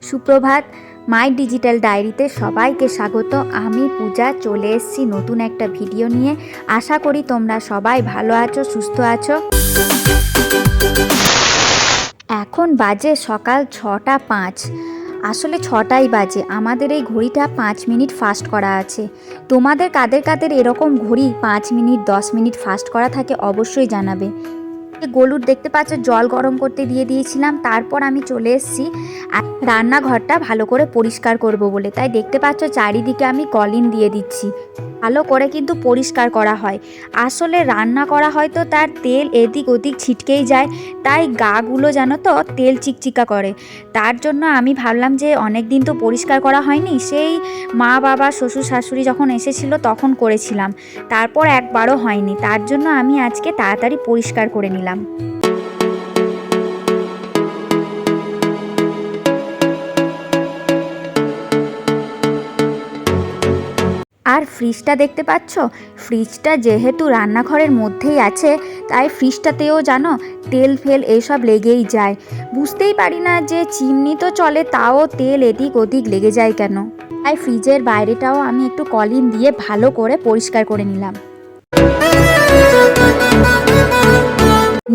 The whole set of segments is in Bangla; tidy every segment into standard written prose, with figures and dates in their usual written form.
সুপ্রভাত। মাই ডিজিটাল ডায়েরিতে সবাইকে স্বাগত। আমি পূজা চলে এসেছি নতুন একটা ভিডিও নিয়ে। আশা করি তোমরা সবাই ভালো আছো, সুস্থ আছো। এখন বাজে সকাল 6টা 5। আসলে 6টাই বাজে। আমাদের এই ঘড়িটা 5 মিনিট ফাস্ট করা আছে। তোমাদের কাদের কাদের এরকম ঘড়ি 5 মিনিট 10 মিনিট ফাস্ট করা থাকে অবশ্যই জানাবে। গলুর দেখতে পাচ্ছ জল গরম করতে দিয়ে দিয়েছিলাম। তারপর আমি চলে এসেছি রান্নাঘরটা ভালো করে পরিষ্কার করব বলে। তাই দেখতে পাচ্ছ চারিদিকে আমি কলিন দিয়ে দিচ্ছি। ভালো করে কিন্তু পরিষ্কার করা হয়। আসলে রান্না করা হয় তো তার তেল এদিক ওদিক ছিটকেই যায়, তাই গাগুলো যেন তো তেল চিকচিকা করে। তার জন্য আমি ভাবলাম যে অনেক দিন তো পরিষ্কার করা হয়নি, সেই মা বাবা শ্বশুর শাশুড়ি যখন এসেছিল তখন করেছিলাম, তারপর একবারও হয়নি। তার জন্য আমি আজকে তাড়াতাড়ি পরিষ্কার করে নিলাম। আর ফ্রিজটা দেখতে পাচ্ছ, ফ্রিজটা যেহেতু রান্নাঘরের মধ্যেই আছে তাই ফ্রিজটাতেও জানো তেল ফেল এইসব লেগেই যায়। বুঝতেই পারি না যে চিমনি তো চলে তাও তেল এদিক ওদিক লেগে যায় কেন। তাই ফ্রিজের বাইরেটাও আমি একটু কলিন দিয়ে ভালো করে পরিষ্কার করে নিলাম।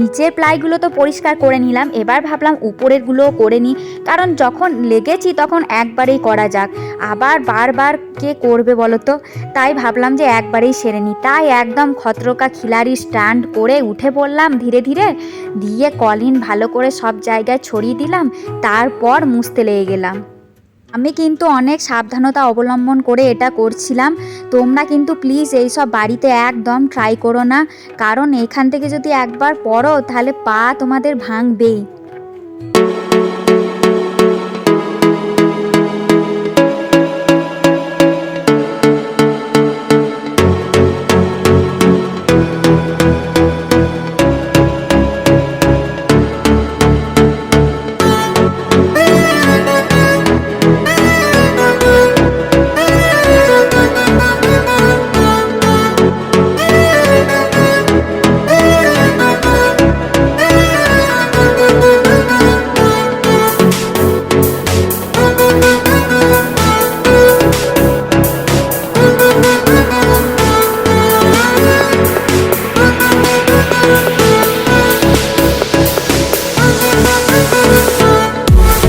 নিচের প্লাইগুলো তো পরিষ্কার করে নিলাম, এবার ভাবলাম উপরেরগুলোও করে নিই, কারণ যখন লেগেছি তখন একবারেই করা যাক, আবার বারবার কে করবে বলো তো। তাই ভাবলাম যে একবারেই সেরে নিই। তাই একদম খতরকা খিলাড়ি স্ট্যান্ড করে উঠে পড়লাম ধীরে ধীরে, দিয়ে কলিন ভালো করে সব জায়গায় ছড়িয়ে দিলাম, তারপর মুছতে লেগে গেলাম। আমি কিন্তু অনেক সাবধানতা অবলম্বন করে এটা করছিলাম। তোমরা কিন্তু প্লিজ এইসব বাড়িতে একদম ট্রাই করো না, কারণ এখান থেকে যদি একবার পড়ো তাহলে পা তোমাদের ভাঙবেই।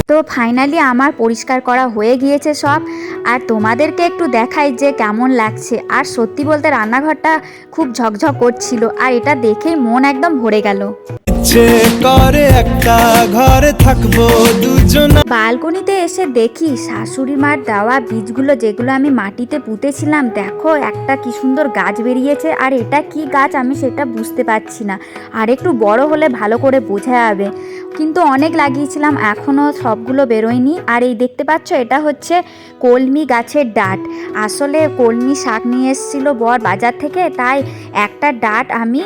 তো ফাইনালি আমার পরিষ্কার করা হয়ে গিয়েছে সব। আর তোমাদেরকে একটু দেখাই যে কেমন লাগছে। আর সত্যি বলতে রান্নাঘরটা খুব ঝকঝক করছিল, আর এটা দেখেই মন একদম ভরে গেল। বালকনিতে এসে দেখি শাশুড়ি মার দেওয়া বীজগুলো, যেগুলো আমি মাটিতে পুঁতেছিলাম, দেখো একটা কি সুন্দর গাছ বেরিয়েছে। আর এটা কি গাছ আমি সেটা বুঝতে পারছি না, আর একটু বড় হলে ভালো করে বোঝা যাবে। কিন্তু অনেক লাগিয়েছিলাম, এখনও সবগুলো বেরোয়নি। আর এই দেখতে পাচ্ছ এটা হচ্ছে কলমি গাছের ডাঁট। আসলে কলমি শাক নিয়ে এসেছিলো বর বাজার থেকে, তাই একটা ডাঁট আমি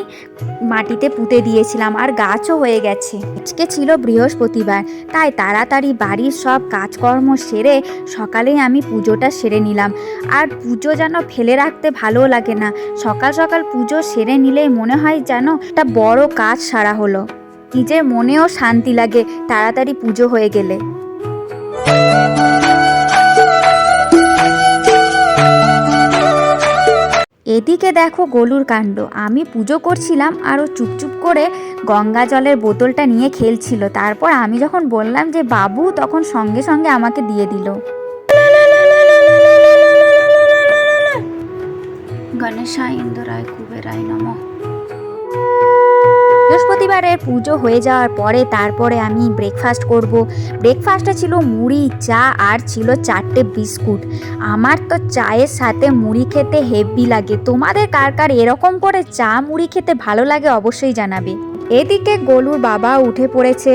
মাটিতে পুঁতে দিয়েছিলাম, আর গাছও হয়ে গেছে। আজকে ছিল বৃহস্পতিবার, তাই তাড়াতাড়ি বাড়ির সব কাজকর্ম সেরে সকালেই আমি পুজোটা সেরে নিলাম। আর পুজো যেন ফেলে রাখতে ভালো লাগে না, সকাল সকাল পুজো সেরে নিলেই মনে হয় যেন একটা বড় কাজ সারা হলো। নিজের মনেও শান্তি লাগে তাড়াতাড়ি পুজো হয়ে গেলে। এদিকে দেখো গলুর কাণ্ড। আমি পুজো করছিলাম আর ও চুপচুপ করে গঙ্গা জলের বোতলটা নিয়ে খেলছিল। তারপর আমি যখন বললাম যে বাবু, তখন সঙ্গে সঙ্গে আমাকে দিয়ে দিল। গণেশায় ইন্দ্রায় কুবেরায় নমঃ। বৃহস্পতিবারের পুজো হয়ে যাওয়ার পরে তারপরে আমি ব্রেকফাস্ট করব। ব্রেকফাস্টে ছিল মুড়ি, চা, আর ছিল 4টে বিস্কুট। আমার তো চায়ের সাথে মুড়ি খেতে হেভি লাগে। তোমাদের কার কার এরকম করে চা মুড়ি খেতে ভালো লাগে অবশ্যই জানাবে। এদিকে গলুর বাবা উঠে পড়েছে,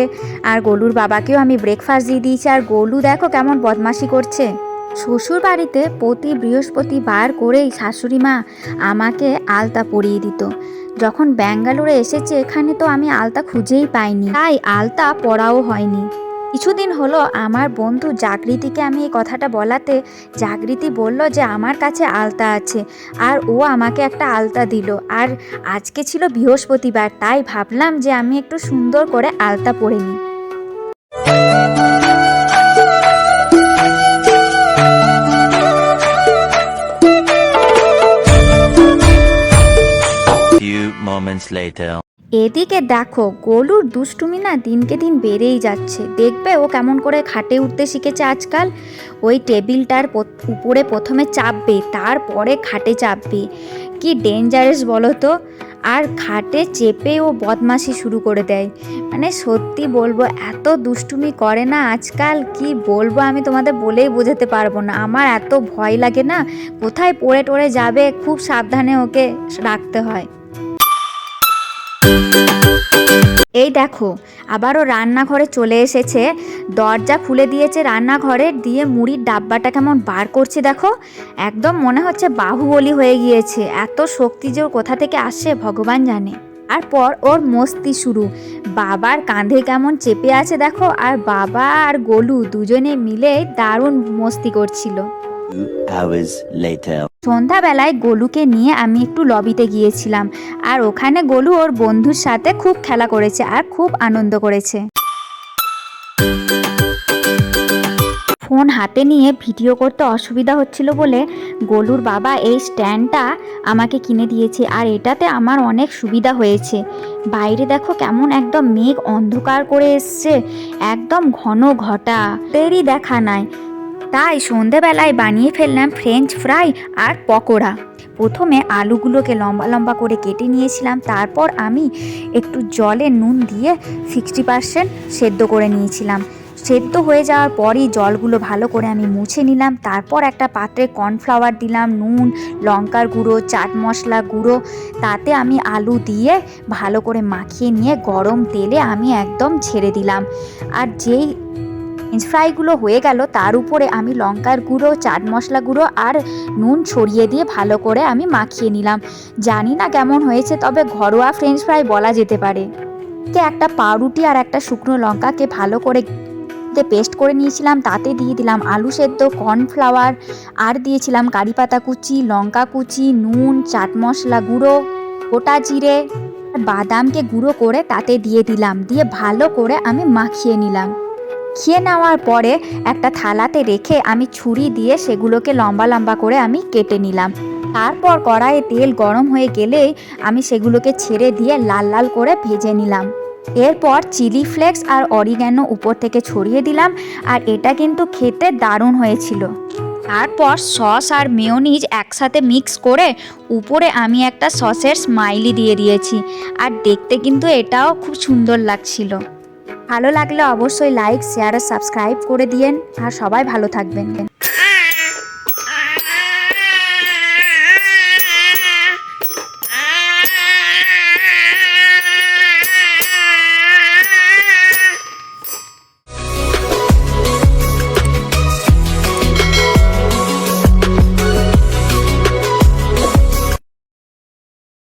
আর গলুর বাবাকেও আমি ব্রেকফাস্ট দিয়ে দিয়েছি। আর গলু দেখো কেমন বদমাশি করছে। শ্বশুর বাড়িতে প্রতি বৃহস্পতিবার করেই শাশুড়ি মা আমাকে আলতা পরিয়ে দিত। যখন ব্যাঙ্গালোরে এসেছে এখানে তো আমি আলতা খুঁজেই পাইনি, তাই আলতা পরাও হয়নি। কিছুদিন হলো আমার বন্ধু জাগৃতিকে আমি এই কথাটা বলাতে জাগৃতি বলল যে আমার কাছে আলতা আছে, আর ও আমাকে একটা আলতা দিল। আর আজকে ছিল বৃহস্পতিবার, তাই ভাবলাম যে আমি একটু সুন্দর করে আলতা পরে নিই। later. এদিকে দেখো গোলুর দুষ্টুমি না দিনকে দিন বেড়েই যাচ্ছে। দেখবে ও কেমন করে খাটে উঠতে শিখেছে আজকাল। ওই টেবিলটার উপরে প্রথমে চাপবে, তারপরে খাটে চাপবে। কি ডেঞ্জারাস বলো তো। আর খাটে চেপে ও বদমাশি শুরু করে দেয়। মানে সত্যি বলবো এত দুষ্টুমি করে না আজকাল, কি বলবো আমি তোমাদের বলেই বোঝাতে পারবো না। আমার এত ভয় লাগে না, কোথায় পড়ে টড়ে যাবে, খুব সাবধানে ওকে রাখতে হয়। এই দেখো আবারও রান্নাঘরে চলে এসেছে, দরজা খুলে দিয়েছে রান্নাঘরের, দিয়ে মুড়ির ডাব্বাটা কেমন বার করছে দেখো। একদম মনে হচ্ছে বাহুবলী হয়ে গিয়েছে, এত শক্তি যে ওর কোথা থেকে আসে ভগবান জানে। তারপর ওর মস্তি শুরু, বাবার কাঁধে কেমন চেপে আছে দেখো, আর বাবা আর গোলু দুজনে মিলে দারুণ মস্তি করছিল। 2 hours later. সন্ধ্যাবেলায় গোলুকে নিয়ে আমি একটু লবিতে গিয়েছিলাম, আর ওখানে গোলু ওর বন্ধুর সাথে খুব খেলা করেছে আর খুব আনন্দ করেছে। ফোন হাতে নিয়ে ভিডিও করতে অসুবিধা হচ্ছিল বলে গোলুর বাবা এই স্ট্যান্ডটা আমাকে কিনে দিয়েছে, আর এটাতে আমার অনেক সুবিধা হয়েছে। বাইরে দেখো কেমন একদম মেঘ অন্ধকার করে এসছে, একদম ঘন ঘটা, তেরই দেখা নাই। তাই সন্ধেবেলায় বানিয়ে ফেললাম ফ্রেঞ্চ ফ্রাই আর পকোড়া। প্রথমে আলুগুলোকে লম্বা লম্বা করে কেটে নিয়েছিলাম, তারপর আমি একটু জলে নুন দিয়ে 60% সেদ্ধ করে নিয়েছিলাম। সেদ্ধ হয়ে যাওয়ার পরই জলগুলো ভালো করে আমি মুছে নিলাম। তারপর একটা পাত্রে কর্নফ্লাওয়ার দিলাম, নুন, লঙ্কার গুঁড়ো, চাট মশলা গুঁড়ো, তাতে আমি আলু দিয়ে ভালো করে মাখিয়ে নিয়ে গরম তেলে আমি একদম ছেড়ে দিলাম। আর যেই ফ্রেঞ্চ ফ্রাইগুলো হয়ে গেল তার উপরে আমি লঙ্কার গুঁড়ো, চাট মশলা গুঁড়ো আর নুন ছড়িয়ে দিয়ে ভালো করে আমি মাখিয়ে নিলাম। জানি না কেমন হয়েছে, তবে ঘরোয়া ফ্রেঞ্চ ফ্রাই বলা যেতে পারে। একটা পাউরুটি আর একটা শুকনো লঙ্কাকে ভালো করে পেস্ট করে নিয়েছিলাম, তাতে দিয়ে দিলাম আলু সেদ্ধ, কর্নফ্লাওয়ার, আর দিয়েছিলাম কারি পাতা কুচি, লঙ্কা কুচি, নুন, চাট মশলা গুঁড়ো, গোটা জিরে, বাদামকে গুঁড়ো করে তাতে দিয়ে দিলাম, দিয়ে ভালো করে আমি মাখিয়ে নিলাম। খেয়ে নেওয়ার পরে একটা থালাতে রেখে আমি ছুরি দিয়ে সেগুলোকে লম্বা লম্বা করে আমি কেটে নিলাম। তারপর কড়াইয়ে তেল গরম হয়ে গেলেই আমি সেগুলোকে ছেড়ে দিয়ে লাল লাল করে ভেজে নিলাম। এরপর চিলি ফ্লেক্স আর অরিগ্যানো উপর থেকে ছড়িয়ে দিলাম, আর এটা কিন্তু খেতে দারুণ হয়েছিল। তারপর সস আর মেয়োনিজ একসাথে মিক্স করে উপরে আমি একটা সসের স্মাইলি দিয়ে দিয়েছি, আর দেখতে কিন্তু এটাও খুব সুন্দর লাগছিল। ভালো লাগলে অবশ্যই লাইক, শেয়ার আর সাবস্ক্রাইব করে দিয়েন, আর সবাই ভালো থাকবেন।